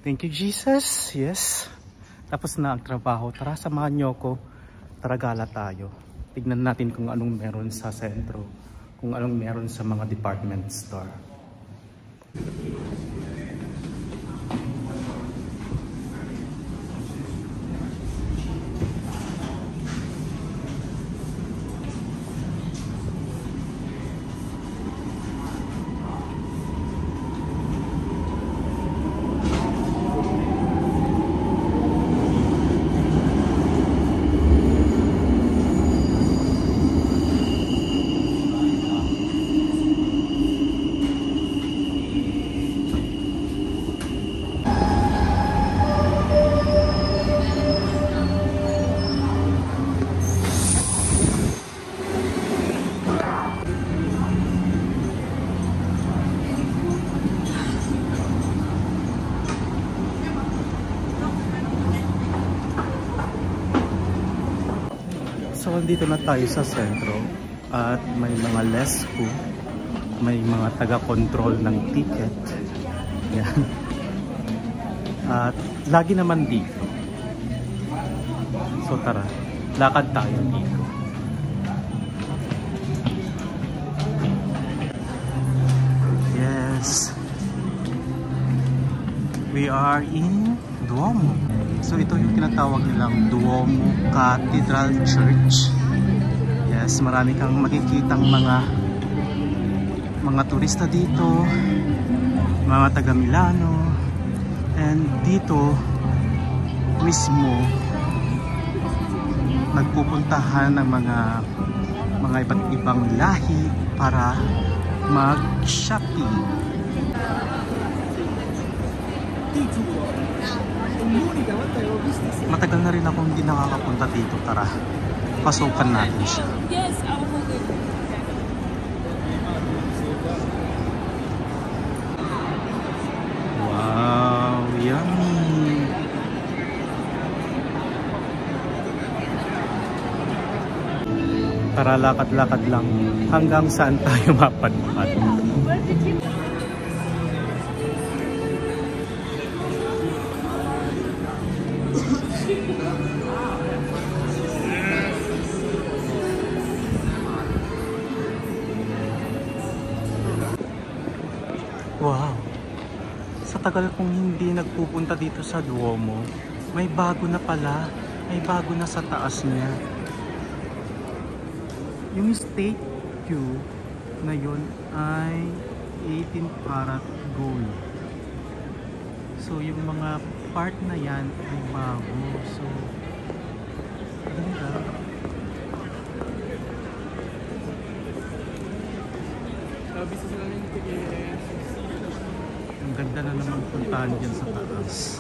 Thank you, Jesus. Yes. Tapos na ang trabaho. Tara, samahan niyo ko. Tara, gala tayo. Tignan natin kung anong meron sa sentro. Kung anong meron sa mga department store. So, andito na tayo sa sentro at may mga lesco, may mga taga-control ng ticket. Yan. At lagi naman dito. So, tara, lakad tayo dito. Yes. We are in Duomo. So ito yung tinatawag nilang Duomo Cathedral Church. Yes, marami kang makikitang mga turista dito, mga taga Milano, and dito mismo nagpupuntahan ng mga iba't ibang lahi para mag-shopping. Matagal na rin ako hindi nakakapunta dito. Tara, pasukan natin siya. Wow, yummy! Tara, lakad-lakad lang hanggang saan tayo mapadpad. Wow! Sa tagal kong hindi nagpupunta dito sa Duomo, may bago na pala. May bago na sa taas niya. Yung statue na yun ay 18 karat gold. So yung mga part na yan ay bago. So, ganda. Ang ganda na naman puntahan dyan sa taas.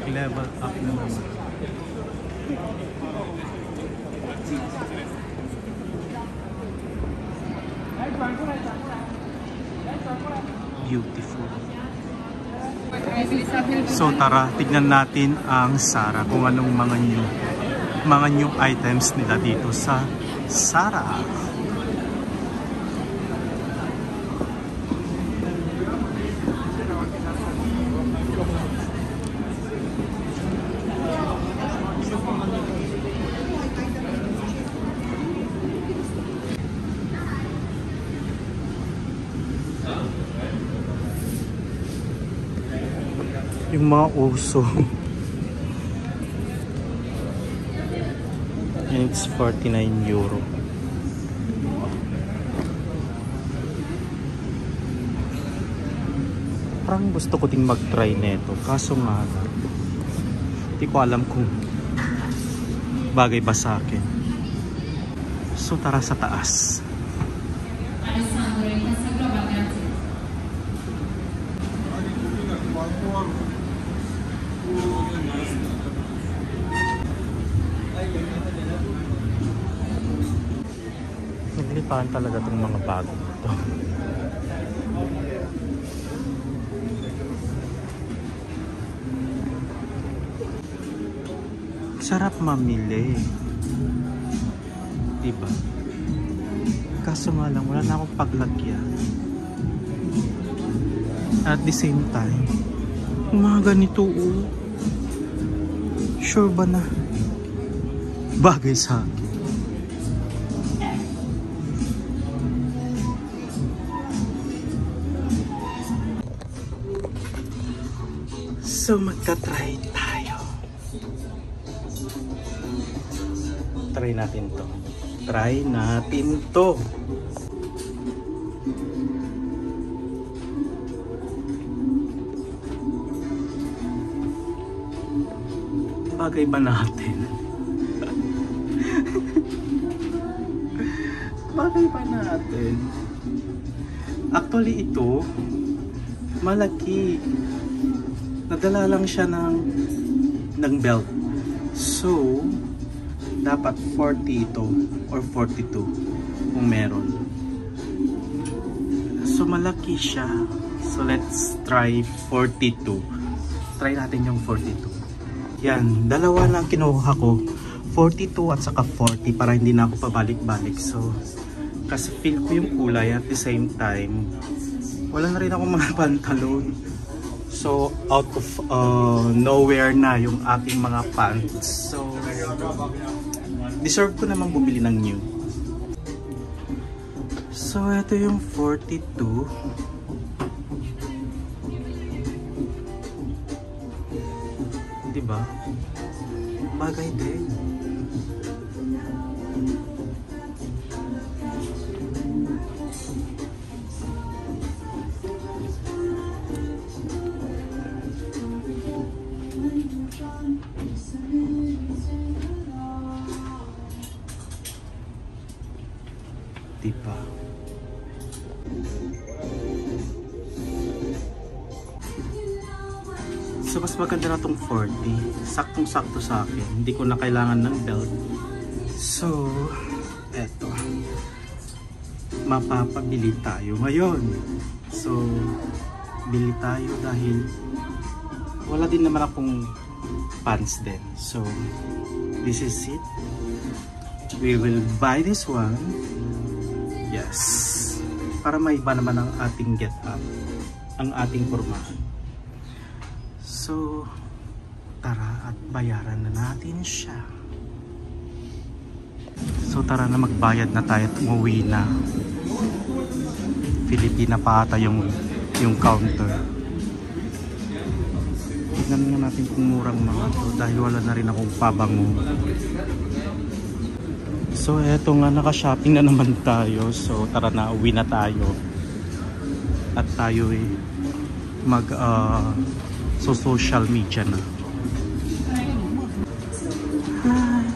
Nag-level up na naman. Beautiful. So tara, tignan natin ang Zara, kung anong mga new items nila dito sa Zara. Yung mga uso. And it's 49 euro. Parang gusto ko ding mag-try neto. Kaso nga, hindi ko alam kung bagay ba sa akin. So tara sa taas. Naglipahan talaga itong mga bago ito. Sarap mamili, diba? Kaso nga lang, wala na akong paglagyan. At the same time, Mga ganito, oh. Sure ba na? Bagay sa akin. So, magta-try tayo. Try natin to. Try natin to. Bagay ba natin? Bagay ba natin? Actually, ito malaki. Nadala lang siya ng belt. So, dapat 40 ito or 42 kung meron. So, malaki siya. So, let's try 42. Try natin yung 42. Yan, dalawa lang kinuha ko. 42 at saka 40 para hindi na ako pabalik-balik. So, kasi feel ko yung kulay at the same time, wala na rin ako mga pantalon. So, out of nowhere na yung aking mga pants. So, deserve ko namang bumili ng new. So, ito yung 42. Diba? Bagay din. Diba? So, mas maganda na tong 40. Saktong-sakto sa akin. Hindi ko na kailangan ng belt. So, eto. Mapapabili tayo ngayon. So, bili tayo dahil wala din naman akong pants din. So, this is it. We will buy this one. Yes. Para maiba naman ang ating get up. Ang ating pormahan. So, tara at bayaran na natin siya. So, tara na magbayad na tayo at umuwi na. Filipina pa ata yung counter. Tignan nga natin kung murang mga to dahil wala na rin akong pabango. So, eto nga, naka-shopping na naman tayo. So, tara na, uwi na tayo. At tayo so social media na. Hi.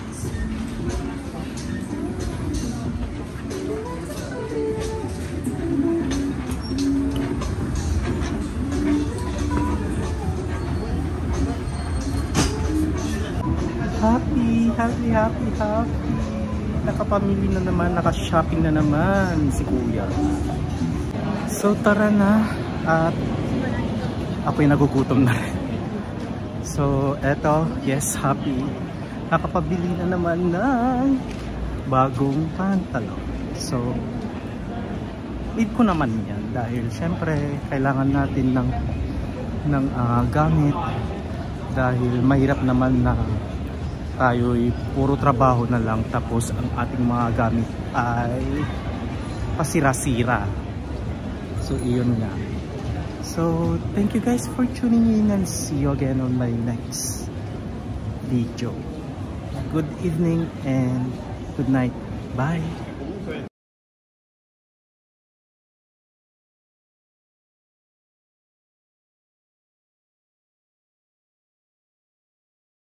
Happy. Nakapamili na naman, naka-shopping na naman si Kuya. So tara na at ako'y nagugutom na rin. So, eto, yes, happy. Nakapabili na naman ng bagong pantalon. So, need ko naman yan dahil syempre kailangan natin ng gamit dahil mahirap naman na tayo'y puro trabaho na lang tapos ang ating mga gamit ay pasira-sira. So, iyon nga. So, thank you guys for tuning in and see you again on my next video. Good evening and good night. Bye.